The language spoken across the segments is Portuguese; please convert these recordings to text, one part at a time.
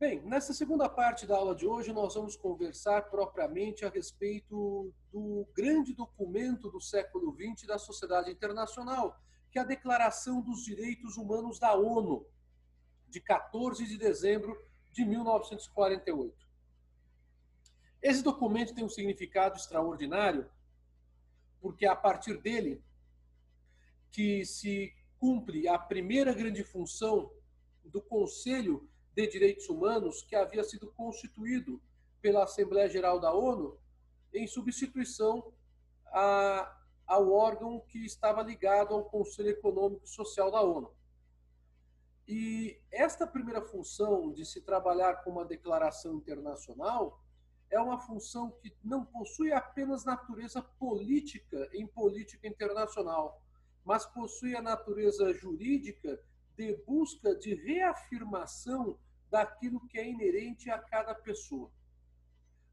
Bem, nessa segunda parte da aula de hoje, nós vamos conversar propriamente a respeito do grande documento do século XX da sociedade internacional, que é a Declaração dos Direitos Humanos da ONU, de 14 de dezembro de 1948. Esse documento tem um significado extraordinário, porque é a partir dele que se cumpre a primeira grande função do Conselho de Direitos Humanos, que havia sido constituído pela Assembleia Geral da ONU, em substituição ao órgão que estava ligado ao Conselho Econômico e Social da ONU. E esta primeira função de se trabalhar com uma declaração internacional é uma função que não possui apenas natureza política em política internacional, mas possui a natureza jurídica de busca de reafirmação daquilo que é inerente a cada pessoa.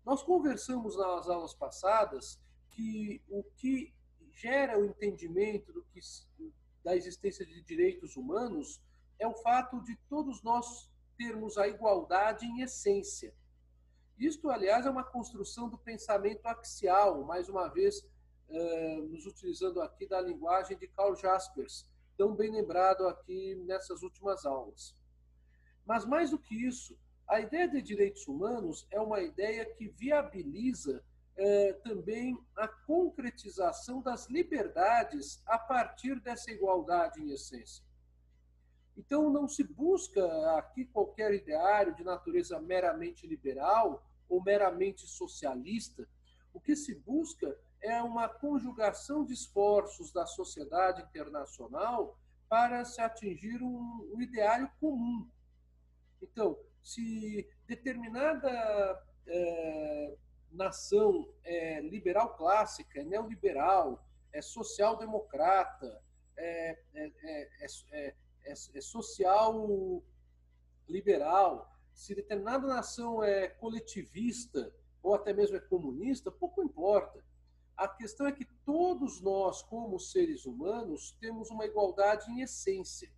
Nós conversamos nas aulas passadas que o que gera o entendimento da existência de direitos humanos é o fato de todos nós termos a igualdade em essência. Isto, aliás, é uma construção do pensamento axial, mais uma vez, nos utilizando aqui da linguagem de Karl Jaspers, tão bem lembrado aqui nessas últimas aulas. Mas, mais do que isso, a ideia de direitos humanos é uma ideia que viabiliza também a concretização das liberdades a partir dessa igualdade em essência. Então, não se busca aqui qualquer ideário de natureza meramente liberal ou meramente socialista. O que se busca é uma conjugação de esforços da sociedade internacional para se atingir um ideário comum. Então, se determinada nação é liberal clássica, é neoliberal, é social-democrata, é social liberal, se determinada nação é coletivista ou até mesmo é comunista, pouco importa. A questão é que todos nós, como seres humanos, temos uma igualdade em essência.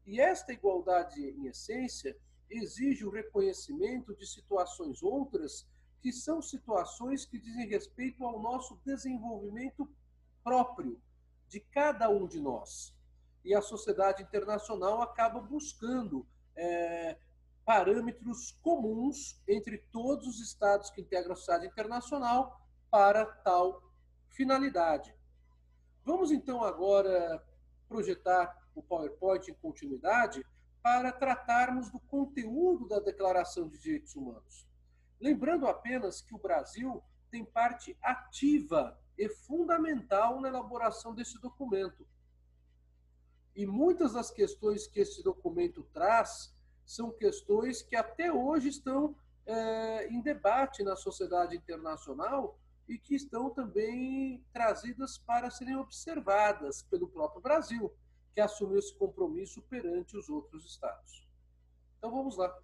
E esta igualdade em essência exige o reconhecimento de situações outras que são situações que dizem respeito ao nosso desenvolvimento próprio, de cada um de nós. E a sociedade internacional acaba buscando parâmetros comuns entre todos os estados que integram a sociedade internacional para tal finalidade. Vamos então agora projetar o PowerPoint em continuidade para tratarmos do conteúdo da Declaração de Direitos Humanos. Lembrando apenas que o Brasil tem parte ativa e fundamental na elaboração desse documento. E muitas das questões que esse documento traz são questões que até hoje estão em debate na sociedade internacional e que estão também trazidas para serem observadas pelo próprio Brasil, que assumiu esse compromisso perante os outros estados. Então vamos lá.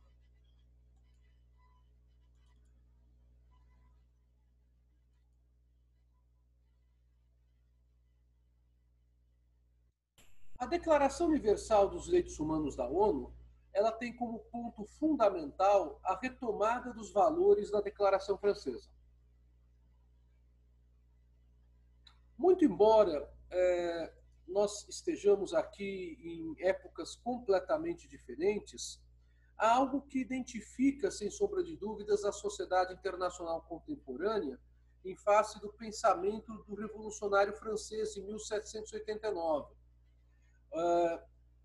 A Declaração Universal dos Direitos Humanos da ONU, ela tem como ponto fundamental a retomada dos valores da Declaração Francesa. Muito embora nós estejamos aqui em épocas completamente diferentes, há algo que identifica, sem sombra de dúvidas, a sociedade internacional contemporânea em face do pensamento do revolucionário francês em 1789.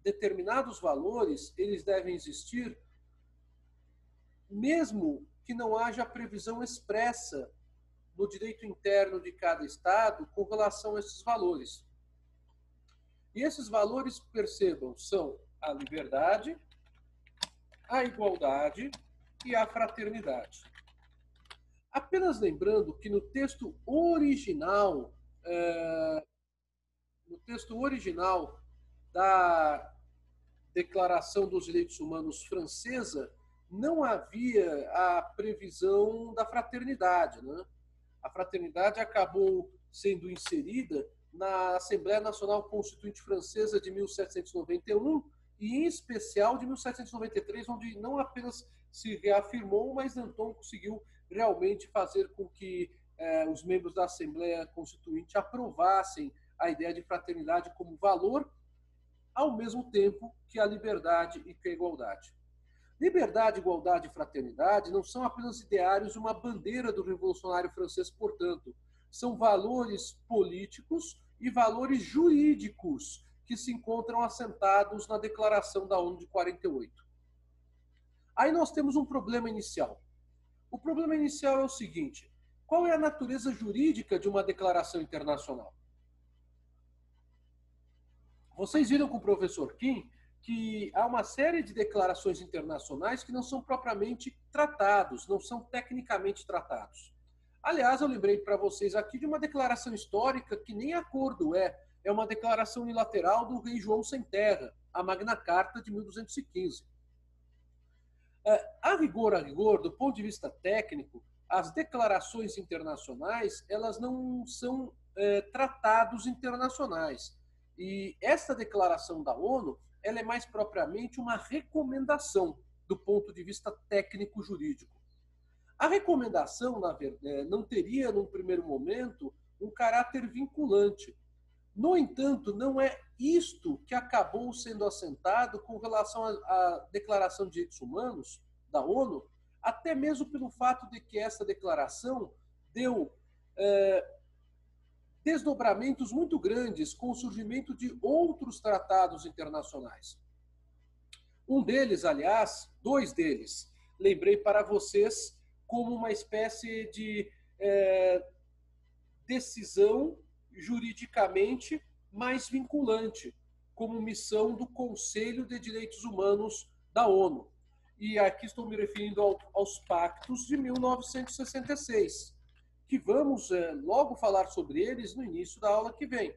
Determinados valores, eles devem existir mesmo que não haja previsão expressa no direito interno de cada Estado com relação a esses valores. E esses valores, percebam, são a liberdade, a igualdade e a fraternidade. Apenas lembrando que no texto original da Declaração dos Direitos Humanos francesa, não havia a previsão da fraternidade, né? A fraternidade acabou sendo inserida na Assembleia Nacional Constituinte Francesa de 1791 e, em especial, de 1793, onde não apenas se reafirmou, mas Danton conseguiu realmente fazer com que os membros da Assembleia Constituinte aprovassem a ideia de fraternidade como valor, ao mesmo tempo que a liberdade e que a igualdade. Liberdade, igualdade e fraternidade não são apenas ideários de uma bandeira do revolucionário francês, portanto, são valores políticos e valores jurídicos que se encontram assentados na Declaração da ONU de 48. Aí nós temos um problema inicial. O problema inicial é o seguinte: qual é a natureza jurídica de uma declaração internacional? Vocês viram com o professor Kim que há uma série de declarações internacionais que não são propriamente tratados, não são tecnicamente tratados. Aliás, eu lembrei para vocês aqui de uma declaração histórica que nem acordo é uma declaração unilateral do rei João Sem Terra, a Magna Carta de 1215. A rigor, do ponto de vista técnico, as declarações internacionais, elas não são tratados internacionais. E essa declaração da ONU, ela é mais propriamente uma recomendação do ponto de vista técnico-jurídico. A recomendação, na verdade, não teria, num primeiro momento, um caráter vinculante. No entanto, não é isto que acabou sendo assentado com relação à Declaração de Direitos Humanos da ONU, até mesmo pelo fato de que essa declaração deu desdobramentos muito grandes com o surgimento de outros tratados internacionais. Um deles, aliás, dois deles, lembrei para vocês como uma espécie de decisão juridicamente mais vinculante, como missão do Conselho de Direitos Humanos da ONU. E aqui estou me referindo aos pactos de 1966, que vamos logo falar sobre eles no início da aula que vem,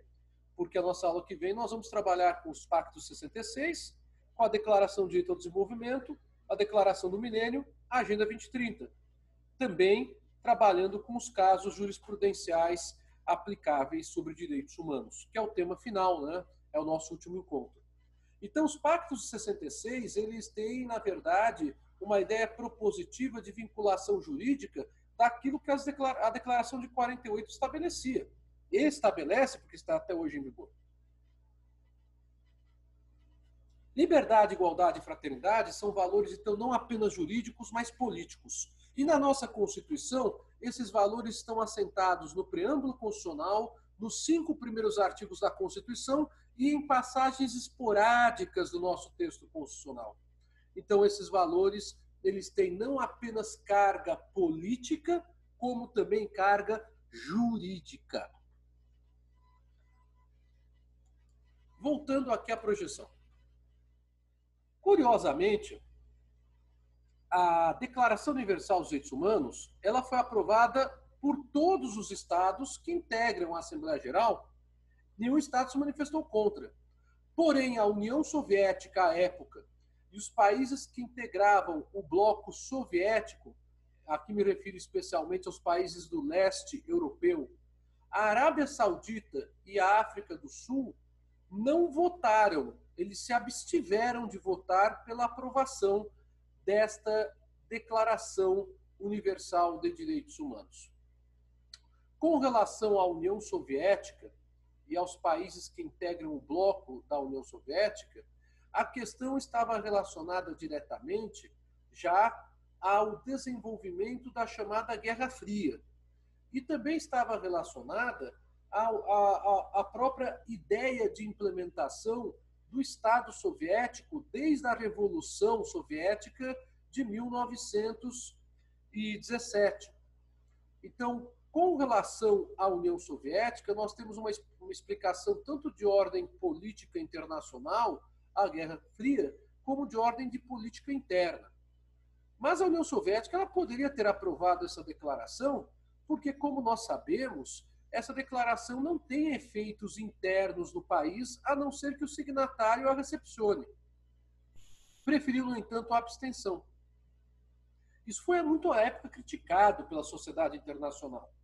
porque a nossa aula que vem nós vamos trabalhar com os pactos 66, com a Declaração de Direito ao Desenvolvimento, a Declaração do Milênio, a Agenda 2030. Também trabalhando com os casos jurisprudenciais aplicáveis sobre direitos humanos, que é o tema final, né? É o nosso último encontro. Então, os pactos de 66, eles têm, na verdade, uma ideia propositiva de vinculação jurídica daquilo que a Declaração de 48 estabelecia. E estabelece, porque está até hoje em vigor. Liberdade, igualdade e fraternidade são valores, então, não apenas jurídicos, mas políticos. E na nossa Constituição, esses valores estão assentados no preâmbulo constitucional, nos 5 primeiros artigos da Constituição e em passagens esporádicas do nosso texto constitucional. Então, esses valores, eles têm não apenas carga política, como também carga jurídica. Voltando aqui à projeção. Curiosamente, a Declaração Universal dos Direitos Humanos, ela foi aprovada por todos os estados que integram a Assembleia Geral. Nenhum estado se manifestou contra. Porém, a União Soviética, à época, e os países que integravam o bloco soviético, aqui me refiro especialmente aos países do leste europeu, a Arábia Saudita e a África do Sul, não votaram, eles se abstiveram de votar pela aprovação desta Declaração Universal de Direitos Humanos. Com relação à União Soviética e aos países que integram o bloco da União Soviética, a questão estava relacionada diretamente já ao desenvolvimento da chamada Guerra Fria. E também estava relacionada à própria ideia de implementação do Estado soviético desde a Revolução Soviética de 1917. Então, com relação à União Soviética, nós temos uma explicação tanto de ordem política internacional, a Guerra Fria, como de ordem de política interna. Mas a União Soviética ela poderia ter aprovado essa declaração, porque, como nós sabemos, essa declaração não tem efeitos internos no país, a não ser que o signatário a recepcione. Preferiu, no entanto, a abstenção. Isso foi muito à época criticado pela sociedade internacional.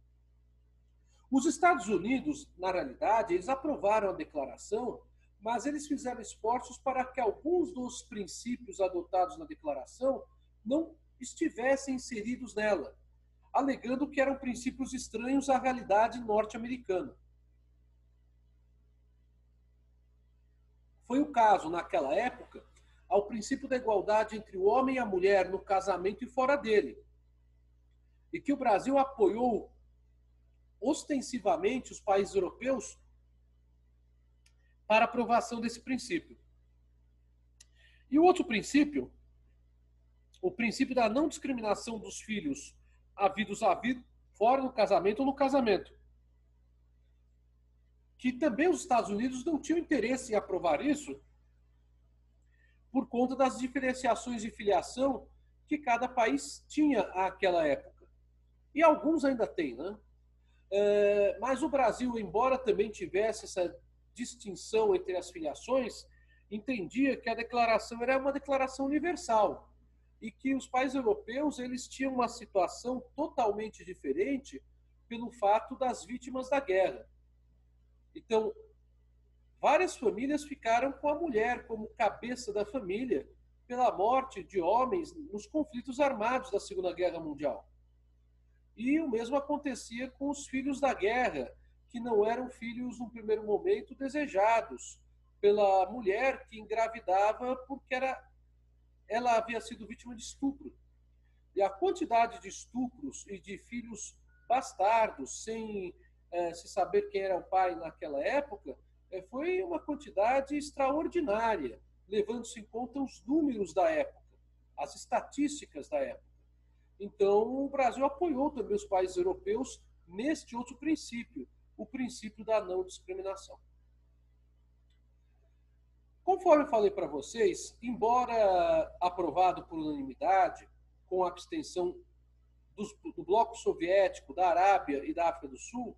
Os Estados Unidos, na realidade, eles aprovaram a declaração, mas eles fizeram esforços para que alguns dos princípios adotados na declaração não estivessem inseridos nela, alegando que eram princípios estranhos à realidade norte-americana. Foi o caso, naquela época, ao princípio da igualdade entre o homem e a mulher no casamento e fora dele, e que o Brasil apoiou ostensivamente os países europeus para a aprovação desse princípio. E o outro princípio, o princípio da não discriminação dos filhos havidos fora do casamento ou no casamento, que também os Estados Unidos não tinham interesse em aprovar isso por conta das diferenciações de filiação que cada país tinha àquela época. E alguns ainda têm, né? Mas o Brasil, embora também tivesse essa distinção entre as filiações, entendia que a declaração era uma declaração universal e que os países europeus eles tinham uma situação totalmente diferente pelo fato das vítimas da guerra. Então, várias famílias ficaram com a mulher como cabeça da família pela morte de homens nos conflitos armados da Segunda Guerra Mundial. E o mesmo acontecia com os filhos da guerra, que não eram filhos, no primeiro momento, desejados pela mulher que engravidava porque ela havia sido vítima de estupro. E a quantidade de estupros e de filhos bastardos, sem se saber quem era o pai naquela época, foi uma quantidade extraordinária, levando-se em conta os números da época, as estatísticas da época. Então, o Brasil apoiou também os países europeus neste outro princípio, o princípio da não discriminação. Conforme eu falei para vocês, embora aprovado por unanimidade, com a abstenção do bloco soviético, da Arábia e da África do Sul,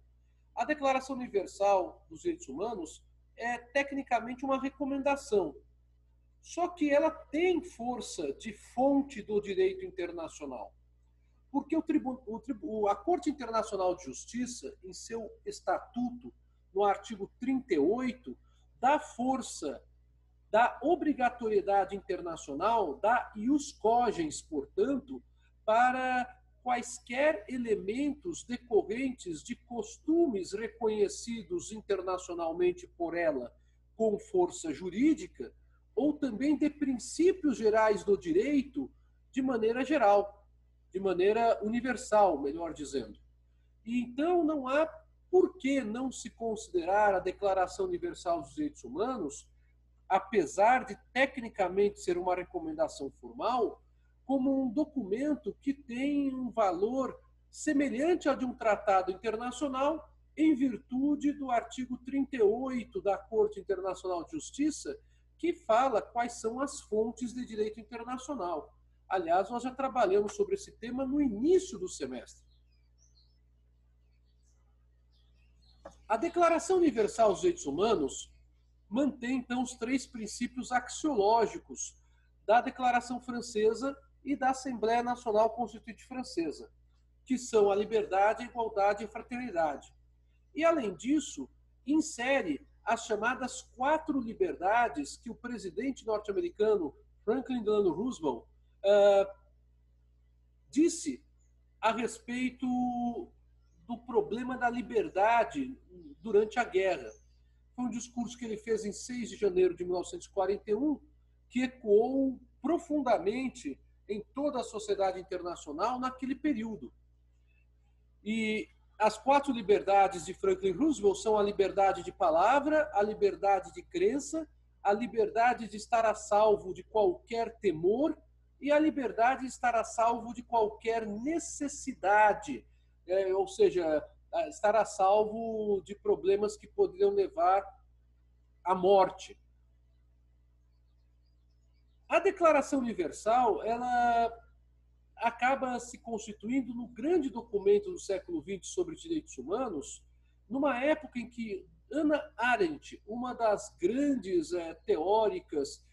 a Declaração Universal dos Direitos Humanos é tecnicamente uma recomendação. Só que ela tem força de fonte do direito internacional. Porque a Corte Internacional de Justiça, em seu estatuto, no artigo 38, dá força da obrigatoriedade internacional, da ius cogens, portanto, para quaisquer elementos decorrentes de costumes reconhecidos internacionalmente por ela com força jurídica, ou também de princípios gerais do direito de maneira geral, de maneira universal, melhor dizendo. E então não há por que não se considerar a Declaração Universal dos Direitos Humanos, apesar de tecnicamente ser uma recomendação formal, como um documento que tem um valor semelhante ao de um tratado internacional, em virtude do artigo 38 da Corte Internacional de Justiça, que fala quais são as fontes de direito internacional. Aliás, nós já trabalhamos sobre esse tema no início do semestre. A Declaração Universal dos Direitos Humanos mantém, então, os três princípios axiológicos da Declaração Francesa e da Assembleia Nacional Constituinte Francesa, que são a liberdade, a igualdade e a fraternidade. E, além disso, insere as chamadas 4 liberdades que o presidente norte-americano Franklin Delano Roosevelt disse a respeito do problema da liberdade durante a guerra. Foi um discurso que ele fez em 6 de janeiro de 1941, que ecoou profundamente em toda a sociedade internacional naquele período. E as 4 liberdades de Franklin Roosevelt são a liberdade de palavra, a liberdade de crença, a liberdade de estar a salvo de qualquer temor e a liberdade de estar a salvo de qualquer necessidade, ou seja, estar a salvo de problemas que poderiam levar à morte. A Declaração Universal, ela acaba se constituindo no grande documento do século XX sobre direitos humanos, numa época em que Hannah Arendt, uma das grandes teóricas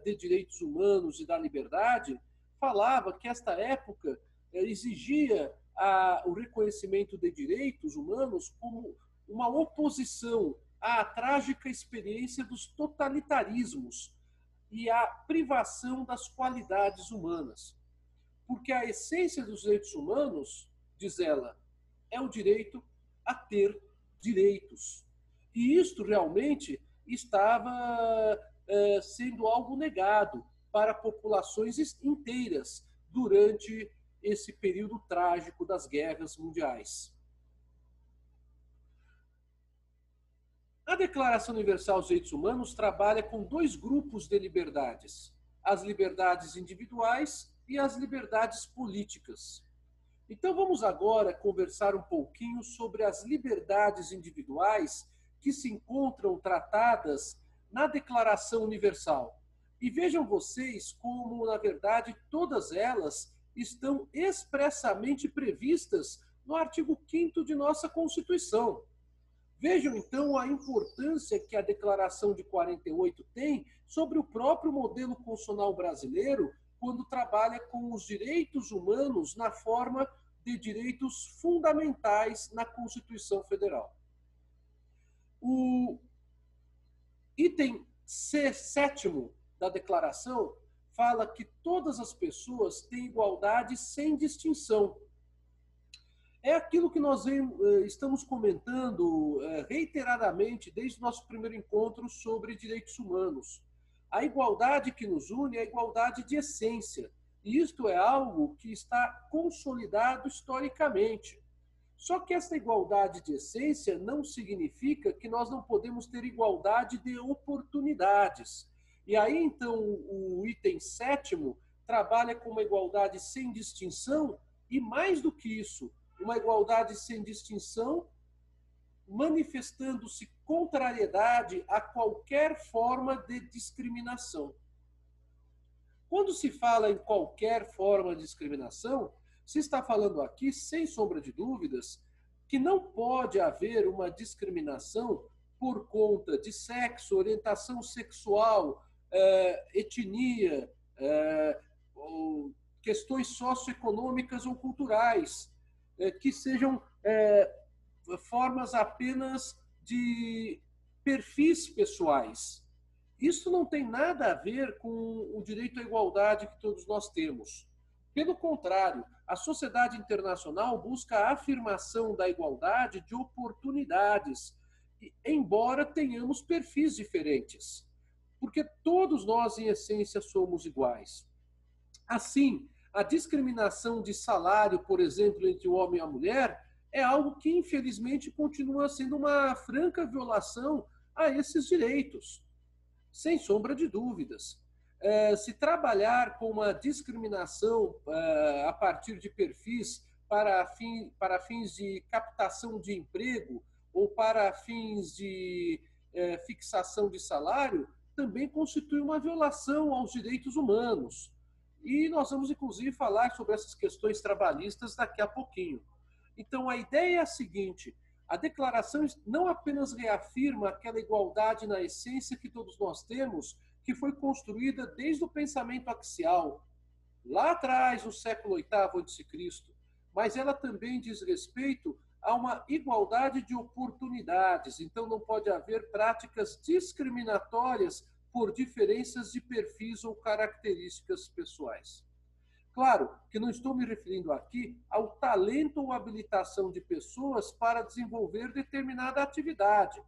de direitos humanos e da liberdade, falava que esta época exigia o reconhecimento de direitos humanos como uma oposição à trágica experiência dos totalitarismos e à privação das qualidades humanas. porque a essência dos direitos humanos, diz ela, é o direito a ter direitos. E isto realmente estava sendo algo negado para populações inteiras durante esse período trágico das guerras mundiais. A Declaração Universal dos Direitos Humanos trabalha com dois grupos de liberdades: as liberdades individuais e as liberdades políticas. Então vamos agora conversar um pouquinho sobre as liberdades individuais que se encontram tratadas na Declaração Universal. E vejam vocês como, na verdade, todas elas estão expressamente previstas no artigo 5º de nossa Constituição. Vejam, então, a importância que a Declaração de 48 tem sobre o próprio modelo constitucional brasileiro quando trabalha com os direitos humanos na forma de direitos fundamentais na Constituição Federal. O item C7º da Declaração fala que todas as pessoas têm igualdade sem distinção. É aquilo que nós estamos comentando reiteradamente desde o nosso primeiro encontro sobre direitos humanos. A igualdade que nos une é a igualdade de essência. E isto é algo que está consolidado historicamente. Só que essa igualdade de essência não significa que nós não podemos ter igualdade de oportunidades. E aí, então, o item 7º trabalha com uma igualdade sem distinção e, mais do que isso, uma igualdade sem distinção, manifestando-se contrariedade a qualquer forma de discriminação. Quando se fala em qualquer forma de discriminação, se está falando aqui, sem sombra de dúvidas, que não pode haver uma discriminação por conta de sexo, orientação sexual, etnia, questões socioeconômicas ou culturais, que sejam formas apenas de perfis pessoais. Isso não tem nada a ver com o direito à igualdade que todos nós temos. Pelo contrário, a sociedade internacional busca a afirmação da igualdade de oportunidades, embora tenhamos perfis diferentes, porque todos nós, em essência, somos iguais. Assim, a discriminação de salário, por exemplo, entre o homem e a mulher, é algo que, infelizmente, continua sendo uma franca violação a esses direitos, sem sombra de dúvidas. Se trabalhar com uma discriminação a partir de perfis para fins de captação de emprego ou para fins de fixação de salário, também constitui uma violação aos direitos humanos. E nós vamos, inclusive, falar sobre essas questões trabalhistas daqui a pouquinho. Então, a ideia é a seguinte: a declaração não apenas reafirma aquela igualdade na essência que todos nós temos, que foi construída desde o pensamento axial, lá atrás, no século VIII a.C., mas ela também diz respeito a uma igualdade de oportunidades. Então, não pode haver práticas discriminatórias por diferenças de perfis ou características pessoais. Claro que não estou me referindo aqui ao talento ou habilitação de pessoas para desenvolver determinada atividade.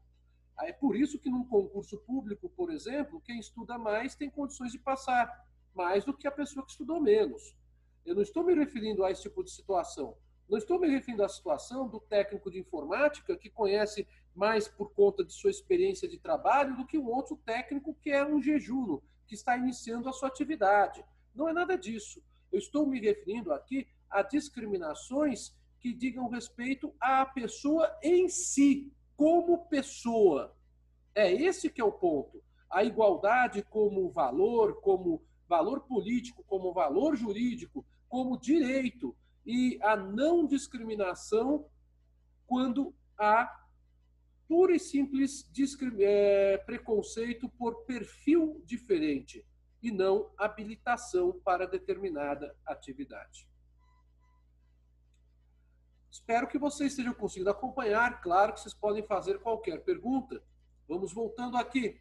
É por isso que num concurso público, por exemplo, quem estuda mais tem condições de passar, mais do que a pessoa que estudou menos. Eu não estou me referindo a esse tipo de situação. Não estou me referindo à situação do técnico de informática que conhece mais por conta de sua experiência de trabalho do que um outro técnico que é um jejuno, que está iniciando a sua atividade. Não é nada disso. Eu estou me referindo aqui a discriminações que digam respeito à pessoa em si, como pessoa. É esse que é o ponto. A igualdade como valor político, como valor jurídico, como direito, e a não discriminação quando há puro e simples preconceito por perfil diferente e não habilitação para determinada atividade. Espero que vocês estejam conseguindo acompanhar. Claro que vocês podem fazer qualquer pergunta. Vamos voltando aqui.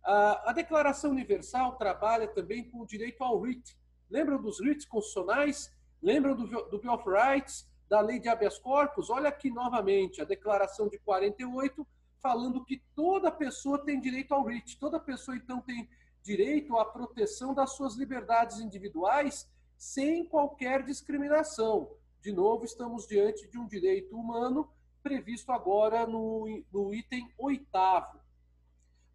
A Declaração Universal trabalha também com o direito ao writ. Lembram dos writs constitucionais? Lembram do Bill of Rights, da lei de habeas corpus? Olha aqui novamente a declaração de 48, falando que toda pessoa tem direito ao writ. Toda pessoa, então, tem direito à proteção das suas liberdades individuais sem qualquer discriminação. De novo, estamos diante de um direito humano previsto agora no item 8º.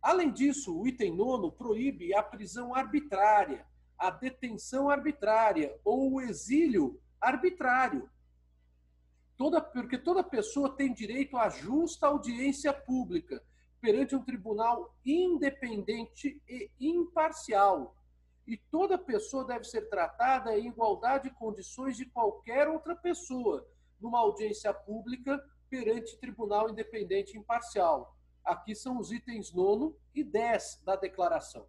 Além disso, o item 9º proíbe a prisão arbitrária, a detenção arbitrária ou o exílio arbitrário. Porque toda pessoa tem direito à justa audiência pública perante um tribunal independente e imparcial. E toda pessoa deve ser tratada em igualdade de condições de qualquer outra pessoa, numa audiência pública perante tribunal independente e imparcial. Aqui são os itens 9 e 10 da declaração.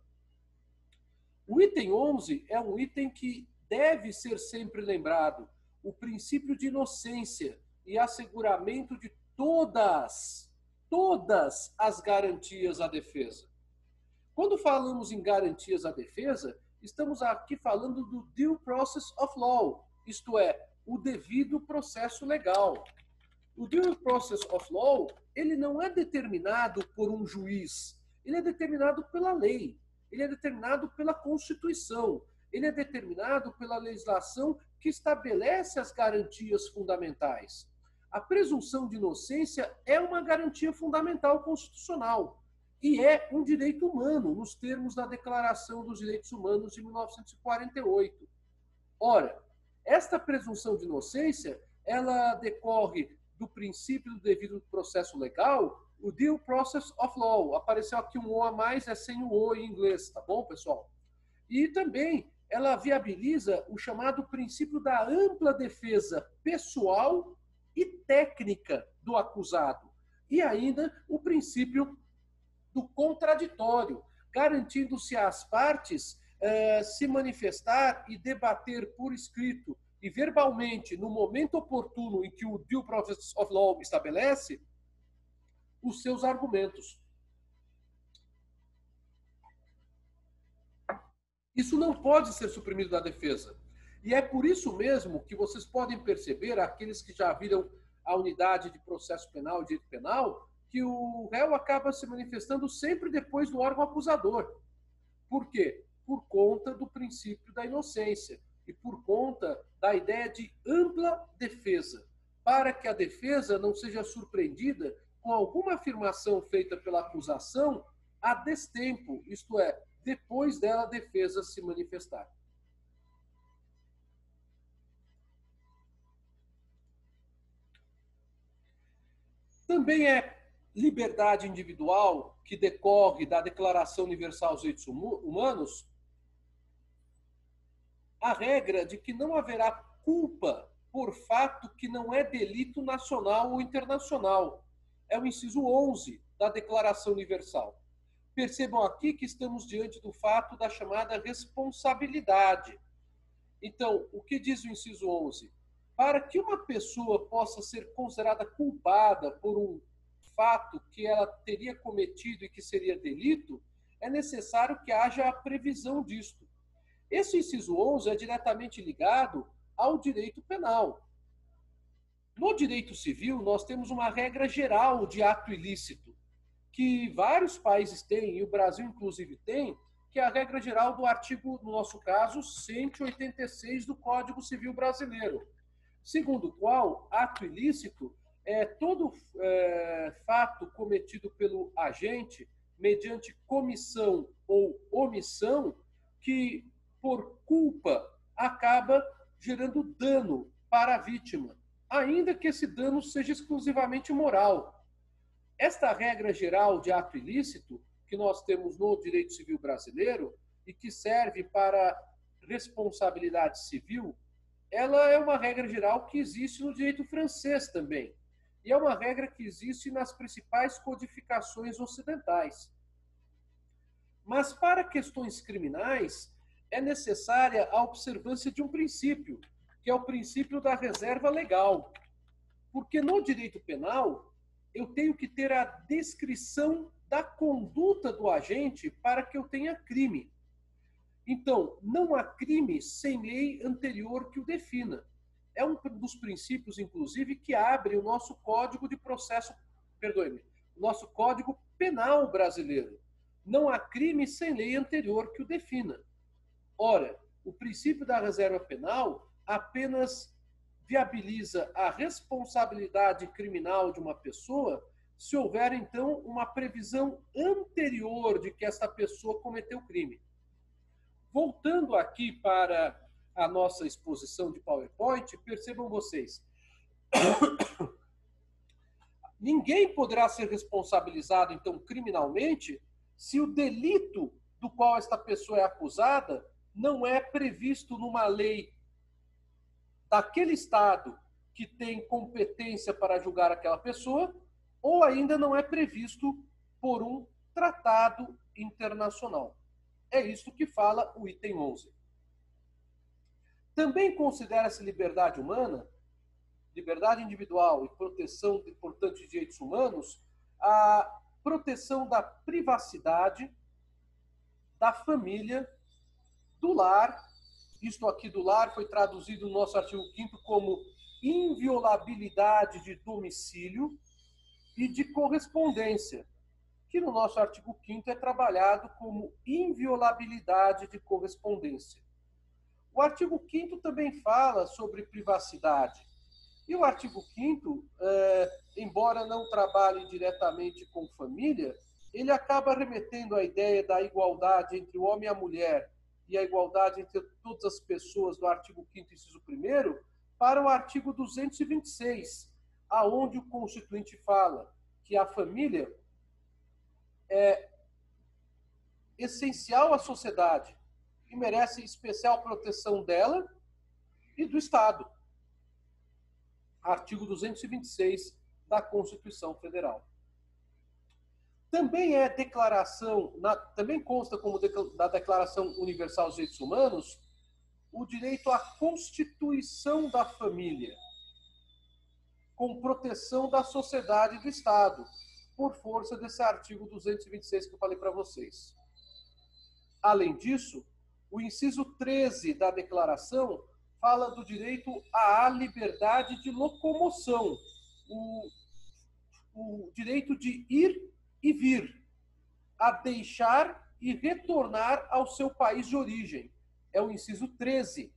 O item 11 é um item que deve ser sempre lembrado. O princípio de inocência e asseguramento de todas as garantias à defesa. Quando falamos em garantias à defesa, estamos aqui falando do due process of law, isto é, o devido processo legal. O due process of law, ele não é determinado por um juiz, ele é determinado pela lei, ele é determinado pela Constituição, ele é determinado pela legislação que estabelece as garantias fundamentais. A presunção de inocência é uma garantia fundamental constitucional e é um direito humano, nos termos da Declaração dos Direitos Humanos de 1948. Ora, esta presunção de inocência, ela decorre do princípio do devido processo legal, o due process of law. Apareceu aqui um O a mais, é sem o O em inglês, tá bom, pessoal? E também ela viabiliza o chamado princípio da ampla defesa pessoal e técnica do acusado. E ainda o princípio do contraditório, garantindo-se às partes se manifestar e debater por escrito e verbalmente, no momento oportuno em que o due process of law estabelece, os seus argumentos. Isso não pode ser suprimido da defesa. E é por isso mesmo que vocês podem perceber, aqueles que já viram a unidade de processo penal e direito penal, que o réu acaba se manifestando sempre depois do órgão acusador. Por quê? Por conta do princípio da inocência e por conta da ideia de ampla defesa, para que a defesa não seja surpreendida com alguma afirmação feita pela acusação a destempo, isto é, depois dela a defesa se manifestar. Também é liberdade individual, que decorre da Declaração Universal dos Direitos Humanos, a regra de que não haverá culpa por fato que não é delito nacional ou internacional. É o inciso 11 da Declaração Universal. Percebam aqui que estamos diante do fato da chamada responsabilidade. Então, o que diz o inciso 11? Para que uma pessoa possa ser considerada culpada por um fato que ela teria cometido e que seria delito, é necessário que haja a previsão disto. Esse inciso 11 é diretamente ligado ao direito penal. No direito civil, nós temos uma regra geral de ato ilícito, que vários países têm, e o Brasil inclusive tem, que é a regra geral do artigo, no nosso caso, 186 do Código Civil Brasileiro, segundo o qual ato ilícito é todo fato cometido pelo agente mediante comissão ou omissão que, por culpa, acaba gerando dano para a vítima, ainda que esse dano seja exclusivamente moral. Esta regra geral de ato ilícito, que nós temos no direito civil brasileiro e que serve para responsabilidade civil, ela é uma regra geral que existe no direito francês também. E é uma regra que existe nas principais codificações ocidentais. Mas para questões criminais, é necessária a observância de um princípio, que é o princípio da reserva legal. Porque no direito penal, eu tenho que ter a descrição da conduta do agente para que eu tenha crime. Então, não há crime sem lei anterior que o defina. É um dos princípios, inclusive, que abre o nosso Código de Processo, perdoe-me, o nosso Código Penal brasileiro. Não há crime sem lei anterior que o defina. Ora, o princípio da reserva penal apenas viabiliza a responsabilidade criminal de uma pessoa se houver, então, uma previsão anterior de que esta pessoa cometeu o crime. Voltando aqui para a nossa exposição de PowerPoint, percebam vocês, ninguém poderá ser responsabilizado, então, criminalmente, se o delito do qual esta pessoa é acusada não é previsto numa lei daquele Estado que tem competência para julgar aquela pessoa, ou ainda não é previsto por um tratado internacional. É isso que fala o item 11. Também considera-se liberdade humana, liberdade individual e proteção, portanto, de direitos humanos, a proteção da privacidade, da família, do lar. Isto aqui do lar foi traduzido no nosso artigo 5º como inviolabilidade de domicílio e de correspondência, que no nosso artigo 5º é trabalhado como inviolabilidade de correspondência. O artigo 5º também fala sobre privacidade. E o artigo 5º, embora não trabalhe diretamente com família, ele acaba remetendo à ideia da igualdade entre o homem e a mulher e a igualdade entre todas as pessoas do artigo 5º, inciso 1º, para o artigo 226, aonde o Constituinte fala que a família é essencial à sociedade e merece especial proteção dela e do Estado. Artigo 226 da Constituição Federal. Também também consta como da Declaração Universal dos Direitos Humanos o direito à constituição da família, com proteção da sociedade e do Estado, por força desse artigo 226 que eu falei para vocês. Além disso, o inciso 13 da declaração fala do direito à liberdade de locomoção, o direito de ir e vir, a deixar e retornar ao seu país de origem. É o inciso 13.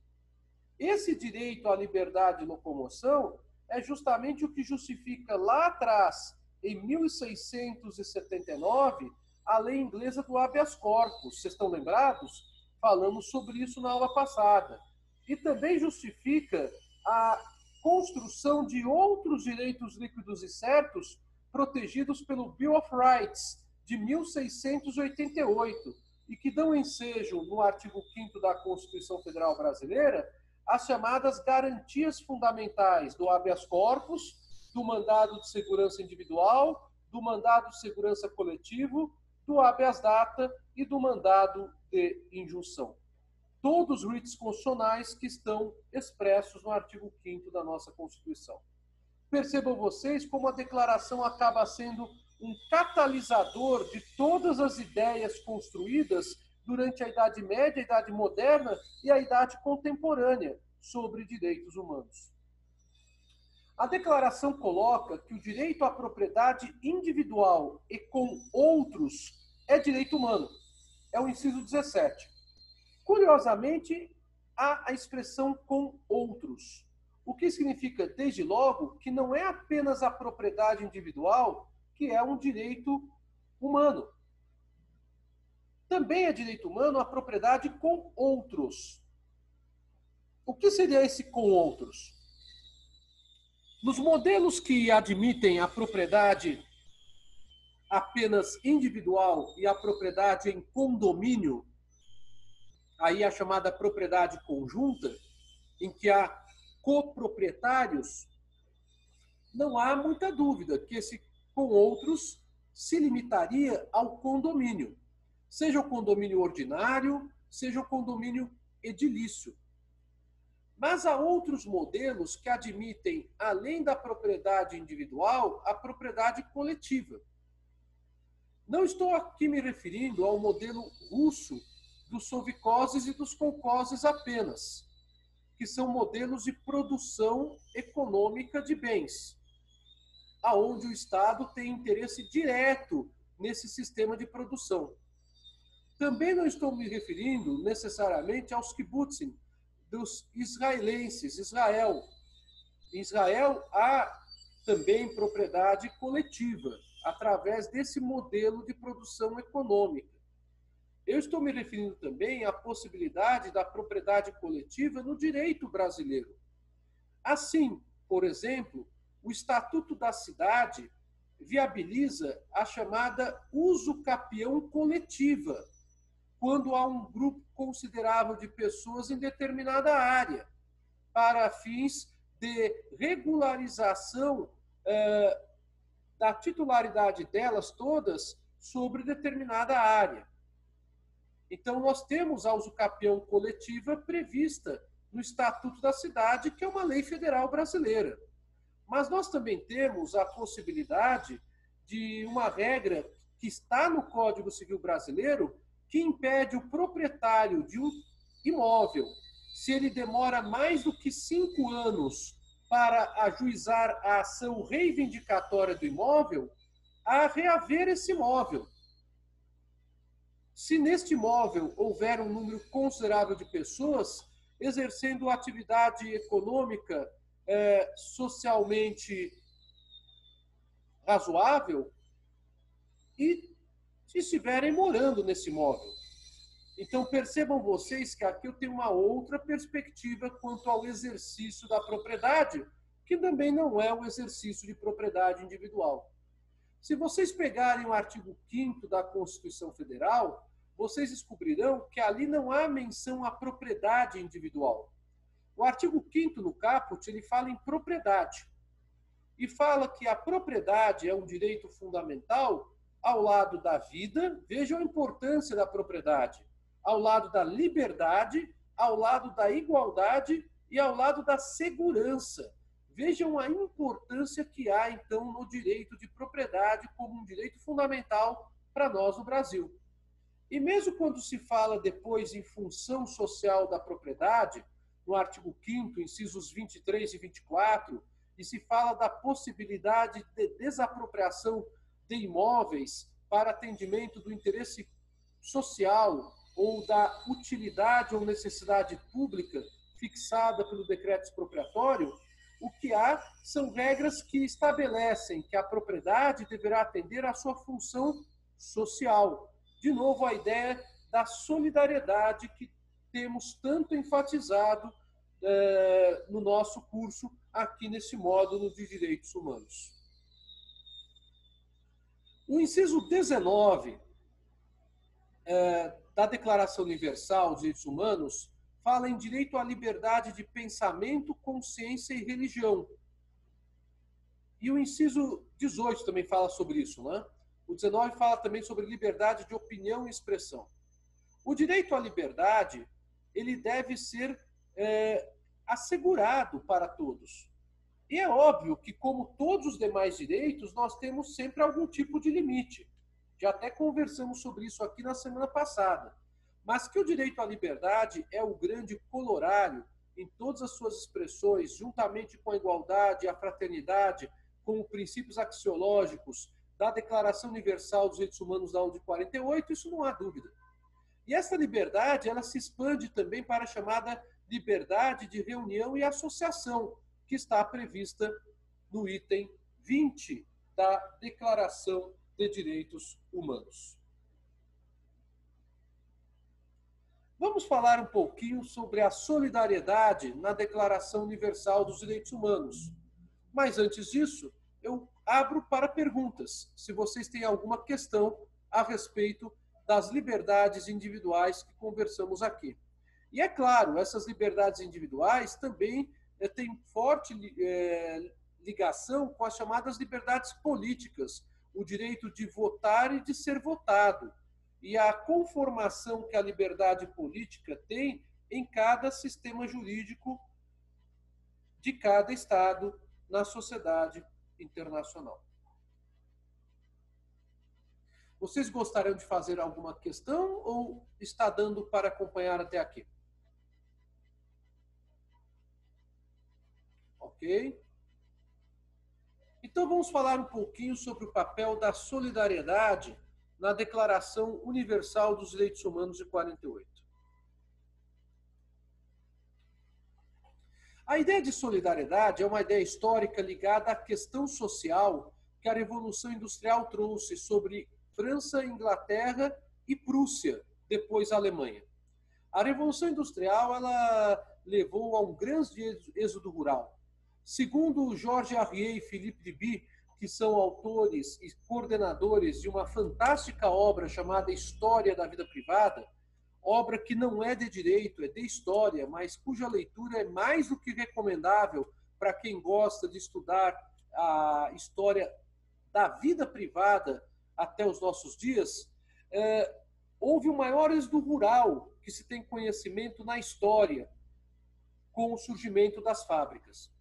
Esse direito à liberdade de locomoção é justamente o que justifica lá atrás, em 1679, a lei inglesa do habeas corpus. Vocês estão lembrados? Falamos sobre isso na aula passada. E também justifica a construção de outros direitos líquidos e certos protegidos pelo Bill of Rights, de 1688, e que dão ensejo, no artigo 5º da Constituição Federal Brasileira, as chamadas garantias fundamentais do habeas corpus, do mandado de segurança individual, do mandado de segurança coletivo, do habeas data e do mandado de injunção. Todos os ritos constitucionais que estão expressos no artigo 5º da nossa Constituição. Percebam vocês como a declaração acaba sendo um catalisador de todas as ideias construídas durante a Idade Média, a Idade Moderna e a Idade Contemporânea sobre direitos humanos. A declaração coloca que o direito à propriedade individual e com outros é direito humano. É o inciso 17. Curiosamente, há a expressão com outros, o que significa, desde logo, que não é apenas a propriedade individual que é um direito humano. Também é direito humano a propriedade com outros. O que seria esse com outros? Nos modelos que admitem a propriedade apenas individual e a propriedade em condomínio, aí a chamada propriedade conjunta, em que há coproprietários, não há muita dúvida que esse com outros se limitaria ao condomínio, seja o condomínio ordinário, seja o condomínio edilício. Mas há outros modelos que admitem, além da propriedade individual, a propriedade coletiva. Não estou aqui me referindo ao modelo russo dos sovicoses e dos colcoses apenas, que são modelos de produção econômica de bens, aonde o Estado tem interesse direto nesse sistema de produção. Também não estou me referindo necessariamente aos kibbutzim dos israelenses, Israel. Em Israel há também propriedade coletiva, através desse modelo de produção econômica. Eu estou me referindo também à possibilidade da propriedade coletiva no direito brasileiro. Assim, por exemplo, o Estatuto da Cidade viabiliza a chamada uso-capião coletiva, quando há um grupo considerável de pessoas em determinada área, para fins de regularização da titularidade delas todas sobre determinada área. Então, nós temos a usucapião coletiva prevista no Estatuto da Cidade, que é uma lei federal brasileira. Mas nós também temos a possibilidade de uma regra que está no Código Civil Brasileiro que impede o proprietário de um imóvel, se ele demora mais do que 5 anos para ajuizar a ação reivindicatória do imóvel, a reaver esse imóvel. Se neste imóvel houver um número considerável de pessoas exercendo atividade econômica socialmente razoável e estiverem morando nesse imóvel. Então, percebam vocês que aqui eu tenho uma outra perspectiva quanto ao exercício da propriedade, que também não é um exercício de propriedade individual. Se vocês pegarem o artigo 5º da Constituição Federal, vocês descobrirão que ali não há menção à propriedade individual. O artigo 5º no caput, ele fala em propriedade. E fala que a propriedade é um direito fundamental ao lado da vida, vejam a importância da propriedade, ao lado da liberdade, ao lado da igualdade e ao lado da segurança. Vejam a importância que há, então, no direito de propriedade como um direito fundamental para nós no Brasil. E mesmo quando se fala depois em função social da propriedade, no artigo 5º, incisos 23 e 24, e se fala da possibilidade de desapropriação de imóveis para atendimento do interesse social ou da utilidade ou necessidade pública fixada pelo decreto expropriatório, o que há são regras que estabelecem que a propriedade deverá atender à sua função social. De novo, a ideia da solidariedade que temos tanto enfatizado no nosso curso aqui nesse módulo de Direitos Humanos. O inciso 19 da Declaração Universal dos Direitos Humanos fala em direito à liberdade de pensamento, consciência e religião. E o inciso 18 também fala sobre isso, né? O 19 fala também sobre liberdade de opinião e expressão. O direito à liberdade, ele deve ser assegurado para todos. E é óbvio que, como todos os demais direitos, nós temos sempre algum tipo de limite. Já até conversamos sobre isso aqui na semana passada. Mas que o direito à liberdade é o grande colorário em todas as suas expressões, juntamente com a igualdade e a fraternidade, como princípios axiológicos da Declaração Universal dos Direitos Humanos da ONU de 48, isso não há dúvida. E essa liberdade, ela se expande também para a chamada liberdade de reunião e associação, que está prevista no item 20 da Declaração de Direitos Humanos. Vamos falar um pouquinho sobre a solidariedade na Declaração Universal dos Direitos Humanos. Mas antes disso, eu abro para perguntas, se vocês têm alguma questão a respeito das liberdades individuais que conversamos aqui. E é claro, essas liberdades individuais também têm forte ligação com as chamadas liberdades políticas, o direito de votar e de ser votado, e a conformação que a liberdade política tem em cada sistema jurídico de cada Estado na sociedade internacional. Vocês gostariam de fazer alguma questão ou está dando para acompanhar até aqui? Ok? Então vamos falar um pouquinho sobre o papel da solidariedade na Declaração Universal dos Direitos Humanos de 48. A ideia de solidariedade é uma ideia histórica ligada à questão social que a Revolução Industrial trouxe sobre França, Inglaterra e Prússia, depois a Alemanha. A Revolução Industrial ela levou a um grande êxodo rural. Segundo Georges Arrier e Philippe Duby, que são autores e coordenadores de uma fantástica obra chamada História da Vida Privada, obra que não é de direito, é de história, mas cuja leitura é mais do que recomendável para quem gosta de estudar a história da vida privada até os nossos dias. Houve o maior êxodo rural que se tem conhecimento na história com o surgimento das fábricas.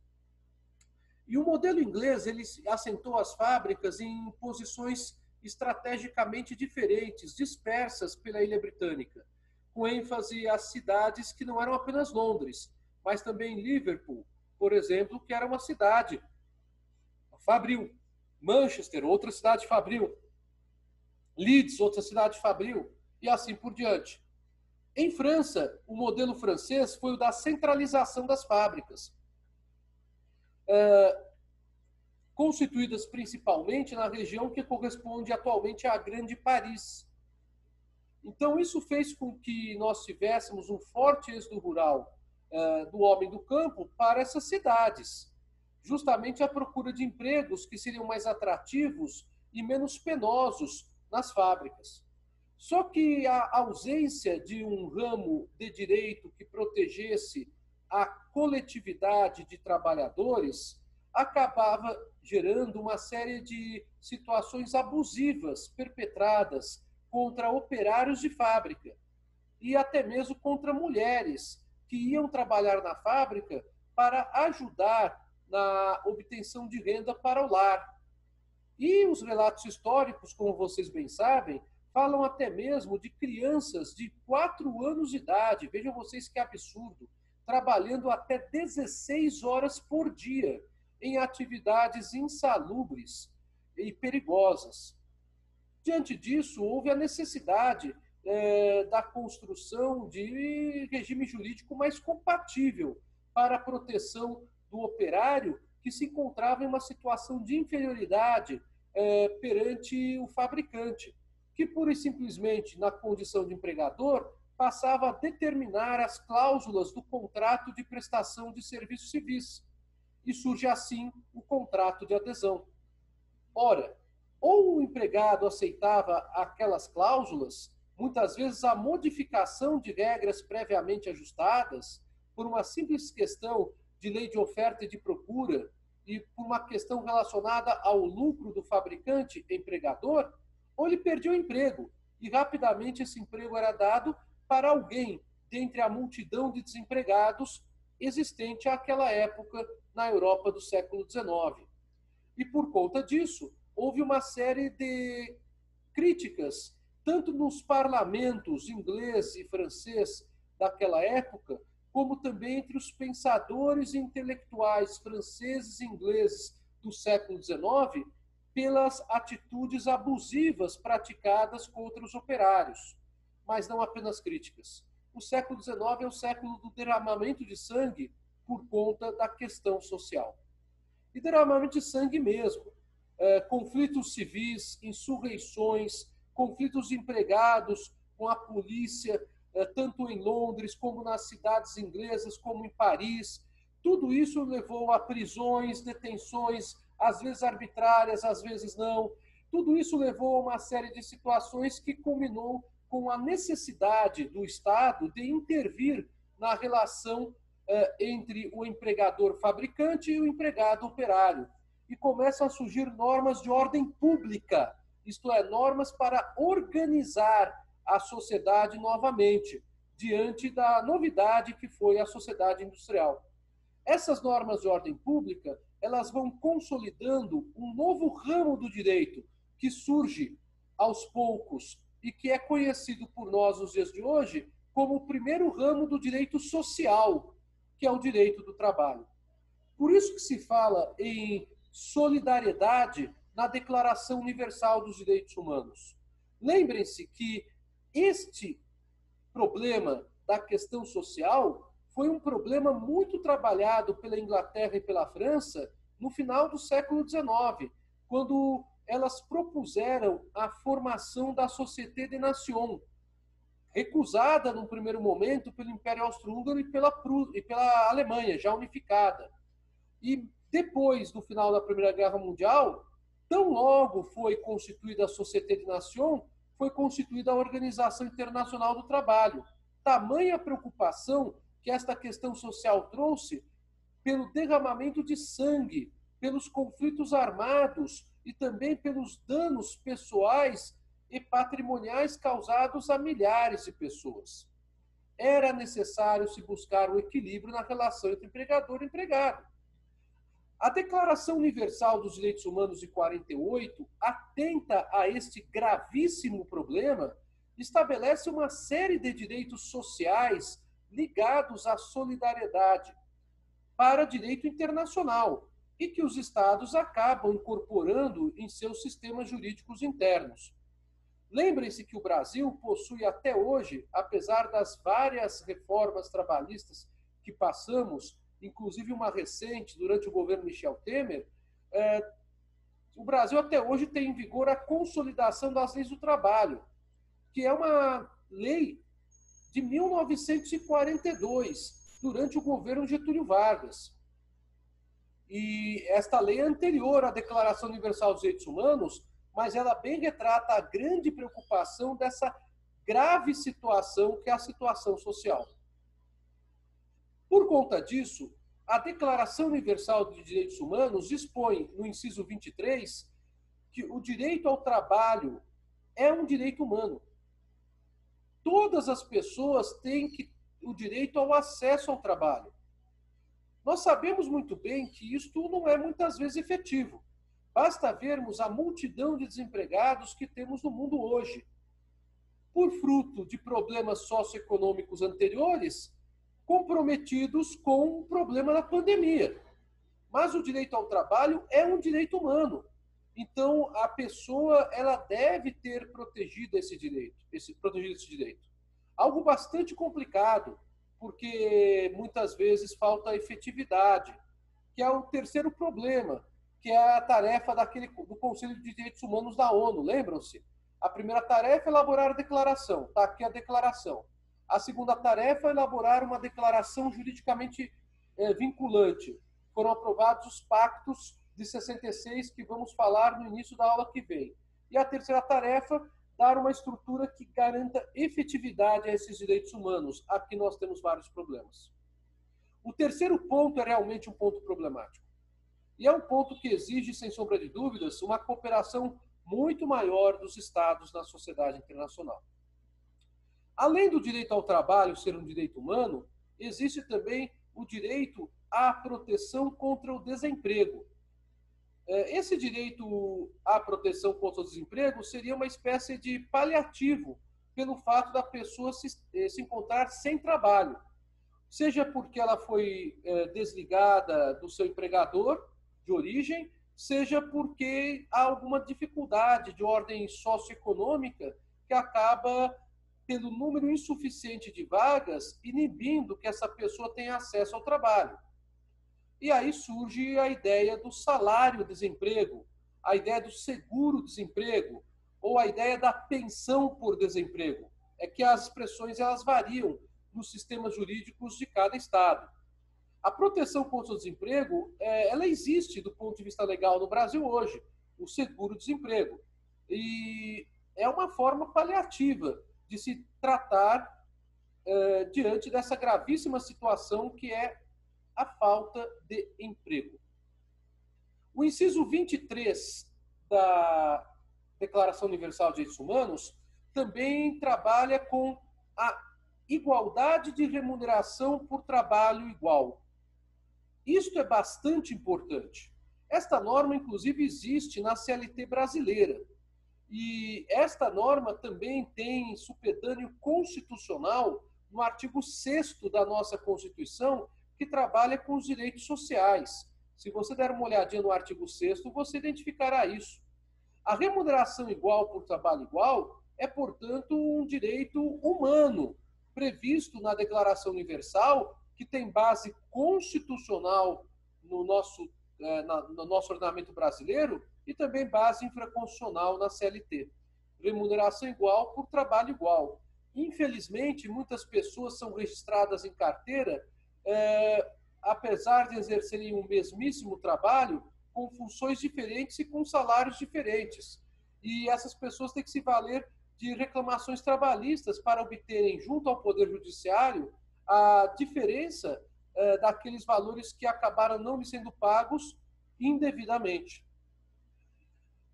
E o modelo inglês ele assentou as fábricas em posições estrategicamente diferentes, dispersas pela ilha britânica, com ênfase às cidades que não eram apenas Londres, mas também Liverpool, por exemplo, que era uma cidade fabril. Manchester, outra cidade fabril. Leeds, outra cidade fabril. E assim por diante. Em França, o modelo francês foi o da centralização das fábricas, constituídas principalmente na região que corresponde atualmente à Grande Paris. Então, isso fez com que nós tivéssemos um forte êxodo rural do homem do campo para essas cidades, justamente à procura de empregos que seriam mais atrativos e menos penosos nas fábricas. Só que a ausência de um ramo de direito que protegesse a coletividade de trabalhadores acabava gerando uma série de situações abusivas perpetradas contra operários de fábrica e até mesmo contra mulheres que iam trabalhar na fábrica para ajudar na obtenção de renda para o lar. E os relatos históricos, como vocês bem sabem, falam até mesmo de crianças de 4 anos de idade, vejam vocês que absurdo, trabalhando até 16 horas por dia em atividades insalubres e perigosas. Diante disso, houve a necessidade da construção de regime jurídico mais compatível para a proteção do operário que se encontrava em uma situação de inferioridade perante o fabricante, que pura e simplesmente, na condição de empregador, passava a determinar as cláusulas do contrato de prestação de serviços civis. E surge assim o contrato de adesão. Ora, ou o empregado aceitava aquelas cláusulas, muitas vezes a modificação de regras previamente ajustadas, por uma simples questão de lei de oferta e de procura, e por uma questão relacionada ao lucro do fabricante empregador, ou ele perdia o emprego, e rapidamente esse emprego era dado para alguém dentre a multidão de desempregados existente àquela época na Europa do século XIX. E por conta disso, houve uma série de críticas, tanto nos parlamentos inglês e francês daquela época, como também entre os pensadores e intelectuais franceses e ingleses do século XIX, pelas atitudes abusivas praticadas contra os operários. Mas não apenas críticas. O século XIX é o século do derramamento de sangue por conta da questão social. E derramamento de sangue mesmo. Conflitos civis, insurreições, conflitos de empregados com a polícia, tanto em Londres como nas cidades inglesas, como em Paris. Tudo isso levou a prisões, detenções, às vezes arbitrárias, às vezes não. Tudo isso levou a uma série de situações que culminou com a necessidade do Estado de intervir na relação entre o empregador fabricante e o empregado operário. E começam a surgir normas de ordem pública, isto é, normas para organizar a sociedade novamente, diante da novidade que foi a sociedade industrial. Essas normas de ordem pública, elas vão consolidando um novo ramo do direito que surge aos poucos e que é conhecido por nós nos dias de hoje como o primeiro ramo do direito social, que é o direito do trabalho. Por isso que se fala em solidariedade na Declaração Universal dos Direitos Humanos. Lembrem-se que este problema da questão social foi um problema muito trabalhado pela Inglaterra e pela França no final do século XIX, quando elas propuseram a formação da Société des Nations, recusada num primeiro momento pelo Império Austro-Húngaro e pela Alemanha, já unificada. E depois do final da Primeira Guerra Mundial, tão logo foi constituída a Société des Nations, foi constituída a Organização Internacional do Trabalho. Tamanha preocupação que esta questão social trouxe pelo derramamento de sangue, pelos conflitos armados e também pelos danos pessoais e patrimoniais causados a milhares de pessoas. Era necessário se buscar um equilíbrio na relação entre empregador e empregado. A Declaração Universal dos Direitos Humanos de 48, atenta a este gravíssimo problema, estabelece uma série de direitos sociais ligados à solidariedade para direito internacional e que os Estados acabam incorporando em seus sistemas jurídicos internos. Lembrem-se que o Brasil possui até hoje, apesar das várias reformas trabalhistas que passamos, inclusive uma recente durante o governo Michel Temer, o Brasil até hoje tem em vigor a consolidação das leis do trabalho, que é uma lei de 1942, durante o governo Getúlio Vargas. E esta lei é anterior à Declaração Universal dos Direitos Humanos, mas ela bem retrata a grande preocupação dessa grave situação que é a situação social. Por conta disso, a Declaração Universal de Direitos Humanos dispõe, no inciso 23, que o direito ao trabalho é um direito humano. Todas as pessoas têm o direito ao acesso ao trabalho. Nós sabemos muito bem que isto não é muitas vezes efetivo. Basta vermos a multidão de desempregados que temos no mundo hoje. Por fruto de problemas socioeconômicos anteriores, comprometidos com o problema da pandemia. Mas o direito ao trabalho é um direito humano. Então, a pessoa ela deve ter protegido esse direito. Algo bastante complicado, porque muitas vezes falta efetividade, que é o terceiro problema, que é a tarefa do Conselho de Direitos Humanos da ONU, lembram-se? A primeira tarefa é elaborar a declaração, está aqui a declaração. A segunda tarefa é elaborar uma declaração juridicamente vinculante. Foram aprovados os pactos de 66, que vamos falar no início da aula que vem. E a terceira tarefa, dar uma estrutura que garanta efetividade a esses direitos humanos. Aqui nós temos vários problemas. O terceiro ponto é realmente um ponto problemático. E é um ponto que exige, sem sombra de dúvidas, uma cooperação muito maior dos Estados na sociedade internacional. Além do direito ao trabalho ser um direito humano, existe também o direito à proteção contra o desemprego. Esse direito à proteção contra o desemprego seria uma espécie de paliativo pelo fato da pessoa se encontrar sem trabalho, seja porque ela foi desligada do seu empregador de origem, seja porque há alguma dificuldade de ordem socioeconômica que acaba, pelo número insuficiente de vagas, inibindo que essa pessoa tenha acesso ao trabalho. E aí surge a ideia do salário-desemprego, a ideia do seguro-desemprego, ou a ideia da pensão por desemprego. É que as expressões elas variam nos sistemas jurídicos de cada estado. A proteção contra o desemprego, ela existe do ponto de vista legal no Brasil hoje, o seguro-desemprego. E é uma forma paliativa de se tratar diante dessa gravíssima situação que é a falta de emprego. O inciso 23 da Declaração Universal de Direitos Humanos também trabalha com a igualdade de remuneração por trabalho igual. Isto é bastante importante. Esta norma, inclusive, existe na CLT brasileira. E esta norma também tem supedâneo constitucional no artigo 6º da nossa Constituição, que trabalha com os direitos sociais. Se você der uma olhadinha no artigo 6º, você identificará isso. A remuneração igual por trabalho igual é, portanto, um direito humano, previsto na Declaração Universal, que tem base constitucional no nosso ordenamento brasileiro e também base infraconstitucional na CLT. Remuneração igual por trabalho igual. Infelizmente, muitas pessoas são registradas em carteira, apesar de exercerem o mesmíssimo trabalho, com funções diferentes e com salários diferentes. E essas pessoas têm que se valer de reclamações trabalhistas para obterem, junto ao Poder Judiciário, a diferença daqueles valores que acabaram não lhe sendo pagos indevidamente.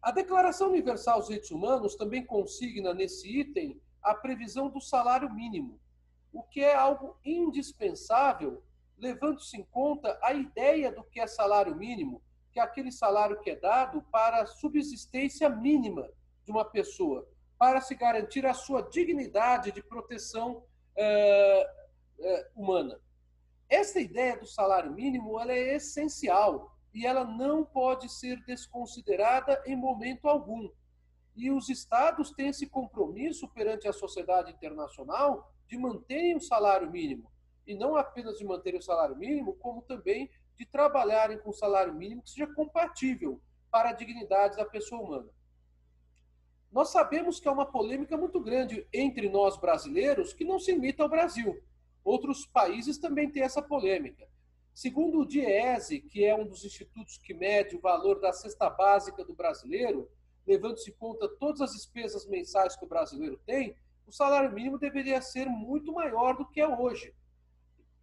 A Declaração Universal dos Direitos Humanos também consigna nesse item a previsão do salário mínimo, o que é algo indispensável, levando-se em conta a ideia do que é salário mínimo, que é aquele salário que é dado para a subsistência mínima de uma pessoa, para se garantir a sua dignidade de proteção humana. Essa ideia do salário mínimo ela é essencial e ela não pode ser desconsiderada em momento algum. E os estados têm esse compromisso perante a sociedade internacional de manterem o salário mínimo. E não apenas de manterem o salário mínimo, como também de trabalharem com o salário mínimo que seja compatível para a dignidade da pessoa humana. Nós sabemos que há uma polêmica muito grande entre nós brasileiros que não se limita ao Brasil. Outros países também têm essa polêmica. Segundo o DIEESE, que é um dos institutos que mede o valor da cesta básica do brasileiro, levando-se em conta todas as despesas mensais que o brasileiro tem, o salário mínimo deveria ser muito maior do que é hoje.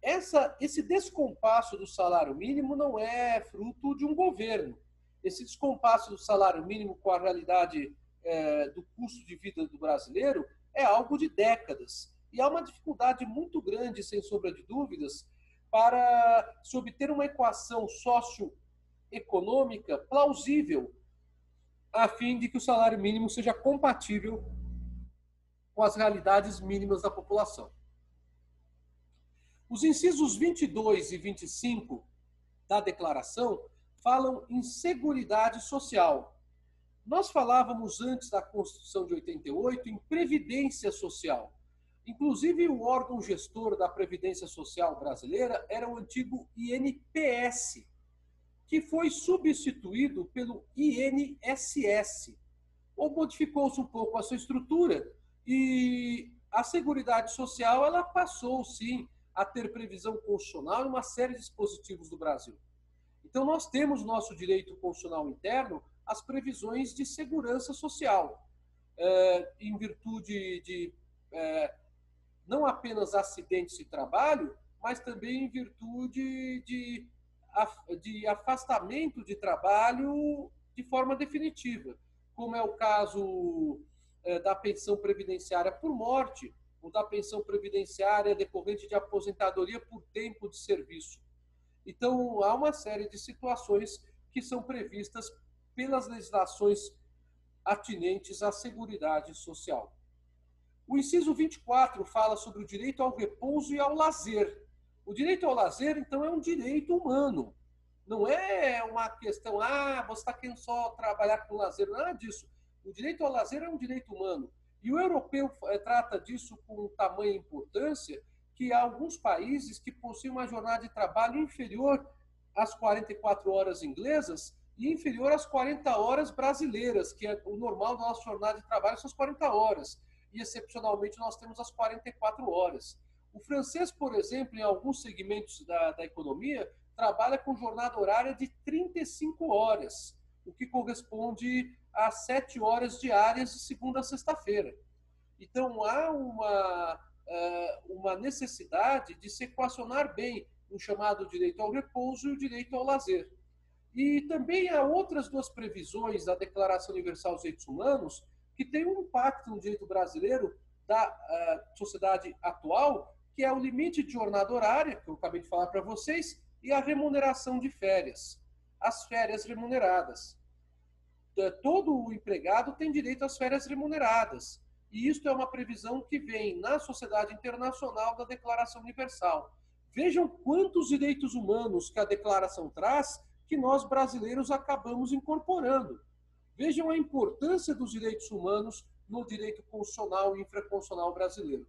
Esse descompasso do salário mínimo não é fruto de um governo. Esse descompasso do salário mínimo com a realidade do custo de vida do brasileiro é algo de décadas. E há uma dificuldade muito grande, sem sombra de dúvidas, para se obter uma equação socioeconômica plausível, a fim de que o salário mínimo seja compatível com as realidades mínimas da população. Os incisos 22 e 25 da declaração falam em seguridade social. Nós falávamos antes da Constituição de 88 em previdência social. Inclusive, o órgão gestor da Previdência Social brasileira era o antigo INPS, que foi substituído pelo INSS. Ou modificou-se um pouco a sua estrutura e a Seguridade Social ela passou, sim, a ter previsão constitucional em uma série de dispositivos do Brasil. Então, nós temos no nosso direito constitucional interno as previsões de segurança social, em virtude de não apenas acidentes de trabalho, mas também em virtude de afastamento de trabalho de forma definitiva, como é o caso da pensão previdenciária por morte, ou da pensão previdenciária decorrente de aposentadoria por tempo de serviço. Então, há uma série de situações que são previstas pelas legislações atinentes à Seguridade Social. O inciso 24 fala sobre o direito ao repouso e ao lazer. O direito ao lazer, então, é um direito humano. Não é uma questão, você está querendo só trabalhar com lazer, nada disso. O direito ao lazer é um direito humano. E o europeu trata disso com tamanha importância que há alguns países que possuem uma jornada de trabalho inferior às 44 horas inglesas e inferior às 40 horas brasileiras, que é o normal da nossa jornada de trabalho, são as 40 horas. E, excepcionalmente, nós temos as 44 horas. O francês, por exemplo, em alguns segmentos da economia, trabalha com jornada horária de 35 horas, o que corresponde a 7 horas diárias de segunda a sexta-feira. Então, há uma necessidade de se equacionar bem o chamado direito ao repouso e o direito ao lazer. E também há outras duas previsões da Declaração Universal dos Direitos Humanos que têm um impacto no direito brasileiro da sociedade atual, que é o limite de jornada horária, que eu acabei de falar para vocês, e a remuneração de férias, as férias remuneradas. todo empregado tem direito às férias remuneradas. E isto é uma previsão que vem na Sociedade Internacional da Declaração Universal. Vejam quantos direitos humanos que a declaração traz que nós brasileiros acabamos incorporando. Vejam a importância dos direitos humanos no direito constitucional e infraconstitucional brasileiro.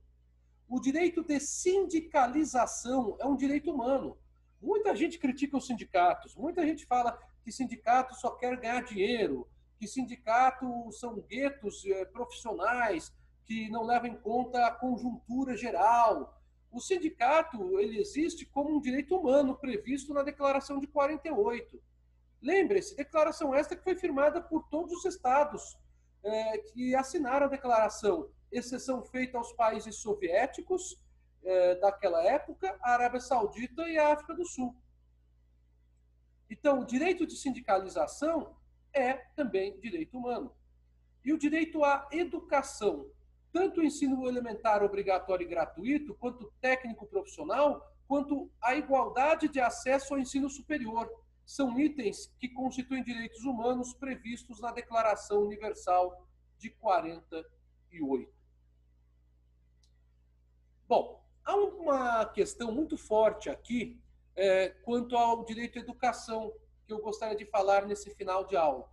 O direito de sindicalização é um direito humano. Muita gente critica os sindicatos, muita gente fala que sindicato só quer ganhar dinheiro, que sindicatos são guetos profissionais, que não levam em conta a conjuntura geral. O sindicato ele existe como um direito humano previsto na Declaração de 48. Lembre-se, declaração esta que foi firmada por todos os estados que assinaram a declaração, exceção feita aos países soviéticos daquela época, a Arábia Saudita e a África do Sul. Então, o direito de sindicalização é também direito humano. E o direito à educação, tanto o ensino elementar obrigatório e gratuito, quanto técnico profissional, quanto a igualdade de acesso ao ensino superior, são itens que constituem direitos humanos previstos na Declaração Universal de 48. Bom, há uma questão muito forte aqui quanto ao direito à educação, que eu gostaria de falar nesse final de aula.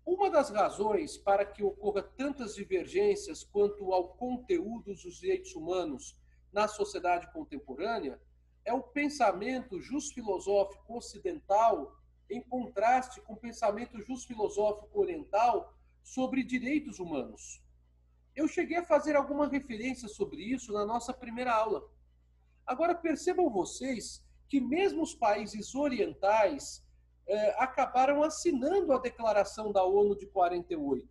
Uma das razões para que ocorra tantas divergências quanto ao conteúdo dos direitos humanos na sociedade contemporânea é o pensamento jusfilosófico ocidental em contraste com o pensamento jusfilosófico oriental sobre direitos humanos. Eu cheguei a fazer alguma referência sobre isso na nossa primeira aula. Agora, percebam vocês que mesmo os países orientais acabaram assinando a Declaração da ONU de 48.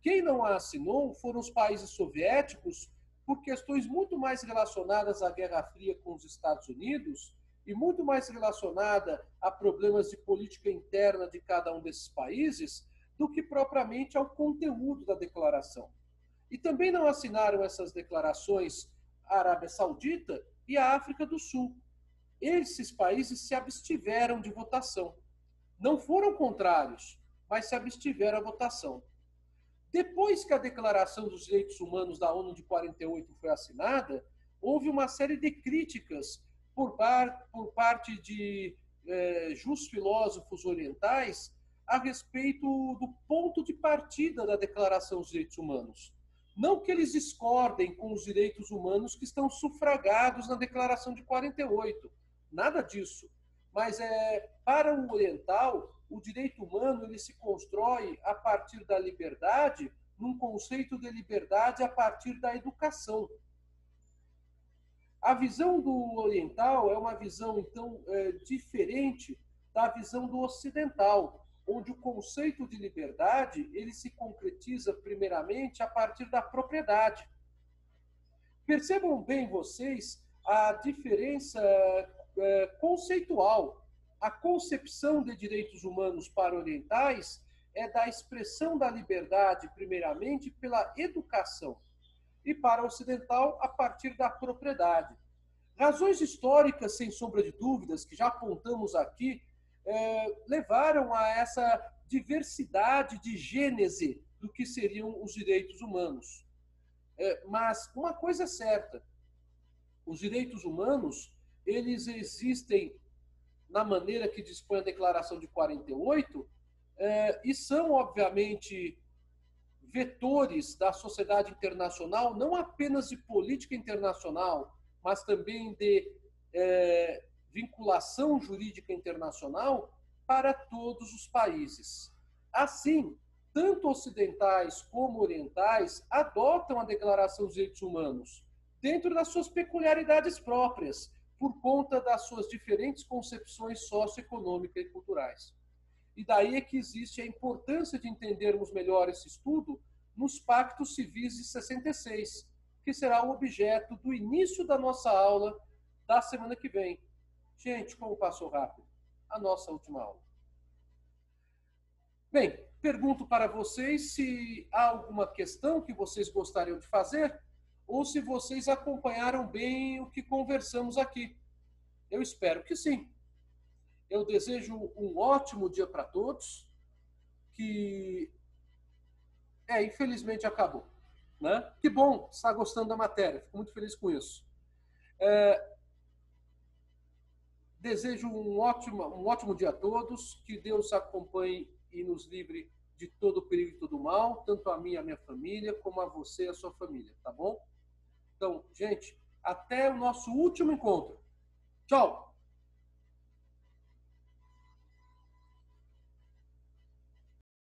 Quem não a assinou foram os países soviéticos, por questões muito mais relacionadas à Guerra Fria com os Estados Unidos e muito mais relacionada a problemas de política interna de cada um desses países do que propriamente ao conteúdo da declaração. E também não assinaram essas declarações a Arábia Saudita e a África do Sul. Esses países se abstiveram de votação. Não foram contrários, mas se abstiveram à votação. Depois que a Declaração dos Direitos Humanos da ONU de 48 foi assinada, houve uma série de críticas por parte de jusfilósofos orientais a respeito do ponto de partida da Declaração dos Direitos Humanos. Não que eles discordem com os direitos humanos que estão sufragados na Declaração de 48, nada disso. Mas para o oriental, o direito humano ele se constrói a partir da liberdade, num conceito de liberdade a partir da educação. A visão do oriental é uma visão, então, diferente da visão do ocidental, onde o conceito de liberdade ele se concretiza primeiramente a partir da propriedade. Percebam bem vocês a diferença conceitual. A concepção de direitos humanos para orientais é da expressão da liberdade, primeiramente, pela educação, e para o ocidental, a partir da propriedade. Razões históricas, sem sombra de dúvidas, que já apontamos aqui, levaram a essa diversidade de gênese do que seriam os direitos humanos. Mas uma coisa é certa, os direitos humanos, eles existem na maneira que dispõe a Declaração de 48 e são, obviamente, vetores da sociedade internacional, não apenas de política internacional, mas também de vinculação jurídica internacional para todos os países. Assim, tanto ocidentais como orientais adotam a Declaração dos Direitos Humanos dentro das suas peculiaridades próprias, por conta das suas diferentes concepções socioeconômicas e culturais. E daí é que existe a importância de entendermos melhor esse estudo nos Pactos Civis de 66, que será o objeto do início da nossa aula da semana que vem. Gente, como passou rápido? A nossa última aula. Bem, pergunto para vocês se há alguma questão que vocês gostariam de fazer ou se vocês acompanharam bem o que conversamos aqui. Eu espero que sim. Eu desejo um ótimo dia para todos, que infelizmente acabou, né? Que bom, está gostando da matéria, fico muito feliz com isso. Desejo um ótimo dia a todos, que Deus acompanhe e nos livre de todo perigo e todo mal, tanto a mim e a minha família, como a você e a sua família, tá bom? Então, gente, até o nosso último encontro. Tchau!